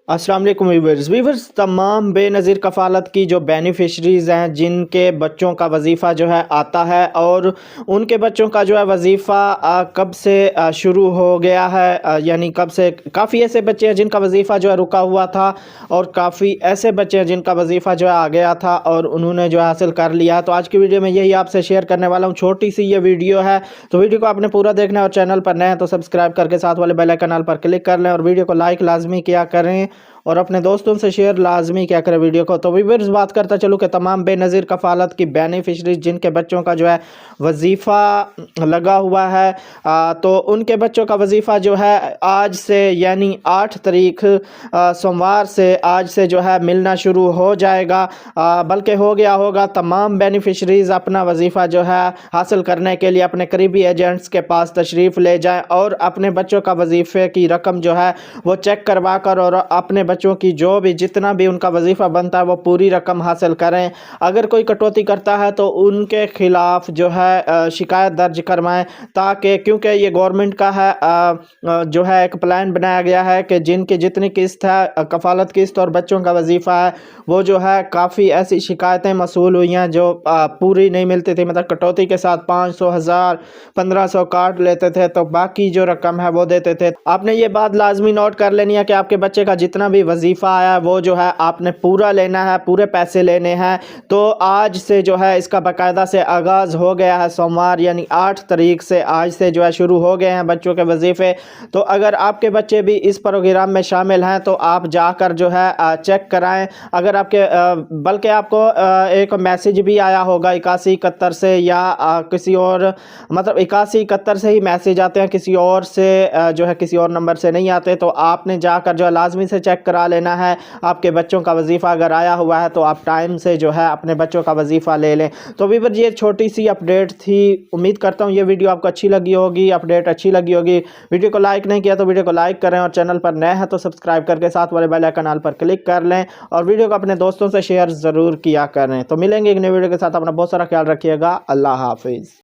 अस्सलाम वालेकुम वीवर्स तमाम बेनज़ीर कफ़ालत की जो बेनिफिशरीज़ हैं जिनके बच्चों का वजीफ़ा जो है आता है और उनके बच्चों का जो है वजीफ़ा कब से शुरू हो गया है, यानी कब से काफ़ी ऐसे बच्चे हैं जिनका वजीफ़ा जो है रुका हुआ था और काफ़ी ऐसे बच्चे हैं जिनका वजीफ़ा जो है आ गया था और उन्होंने जो है हासिल कर लिया। तो आज की वीडियो में यही आपसे शेयर करने वाला हूँ। छोटी सी ये वीडियो है, तो वीडियो को आपने पूरा देखना है और चैनल पर नए हैं तो सब्सक्राइब करके साथ वाले बेल आइकन पर क्लिक कर लें और वीडियो को लाइक लाजमी किया करें और अपने दोस्तों से शेयर लाजमी क्या करें वीडियो को। तो व्यूअर्स बात करता चलूँ कि तमाम बेनज़ीर कफ़ालत की बेनिफिशरीज जिनके बच्चों का जो है वजीफ़ा लगा हुआ है, तो उनके बच्चों का वजीफ़ा जो है आज से यानी 8 तारीख सोमवार से आज से जो है मिलना शुरू हो जाएगा, बल्कि हो गया होगा। तमाम बेनिफिशरीज अपना वजीफ़ा जो है हासिल करने के लिए अपने करीबी एजेंट्स के पास तशरीफ़ ले जाएं और अपने बच्चों का वजीफ़े की रकम जो है वो चेक करवा कर और अपने बच्चों की जो भी जितना भी उनका वजीफ़ा बनता है वो पूरी रकम हासिल करें। अगर कोई कटौती करता है तो उनके ख़िलाफ़ जो है शिकायत दर्ज करवाएं, ताकि क्योंकि ये गवर्नमेंट का है जो है एक प्लान बनाया गया है कि जिनकी जितनी किस्त है कफ़ालत किस्त और बच्चों का वजीफ़ा है वो जो है काफ़ी ऐसी शिकायतें मसूल हुई हैं जो पूरी नहीं मिलती थी, मतलब कटौती के साथ 500, 1000, 1500 काट लेते थे तो बाकी जो रकम है वो देते थे। आपने ये बात लाजमी नोट कर लेनी है कि आपके बच्चे का जितना भी वजीफ़ा आया वो जो है आपने पूरा लेना है, पूरे पैसे लेने हैं। तो आज से जो है इसका बाकायदा से आगाज़ हो गया है, सोमवार यानी 8 तारीख से आज से जो है शुरू हो गए हैं बच्चों के वजीफ़े। तो अगर आपके बच्चे भी इस प्रोग्राम में शामिल हैं तो आप जाकर जो है चेक कराएं। अगर आपके बल्कि आपको एक मैसेज भी आया होगा 8171 से या किसी और, मतलब 8171 से ही मैसेज आते हैं, किसी और से जो है किसी और नंबर से नहीं आते। तो आपने जाकर जो है लाजमी से चेक करा लेना है आपके बच्चों का वजीफ़ा अगर आया हुआ है तो आप टाइम से जो है अपने बच्चों का वजीफ़ा ले लें। तो व्यूअर ये छोटी सी अपडेट थी, उम्मीद करता हूँ ये वीडियो आपको अच्छी लगी होगी, अपडेट अच्छी लगी होगी। वीडियो को लाइक नहीं किया तो वीडियो को लाइक करें और चैनल पर नए हैं तो सब्सक्राइब करके साथ वाले बेल आइकन पर क्लिक कर लें और वीडियो को अपने दोस्तों से शेयर ज़रूर किया करें। तो मिलेंगे एक नई वीडियो के साथ, अपना बहुत सारा ख्याल रखिएगा। अल्लाह हाफिज़।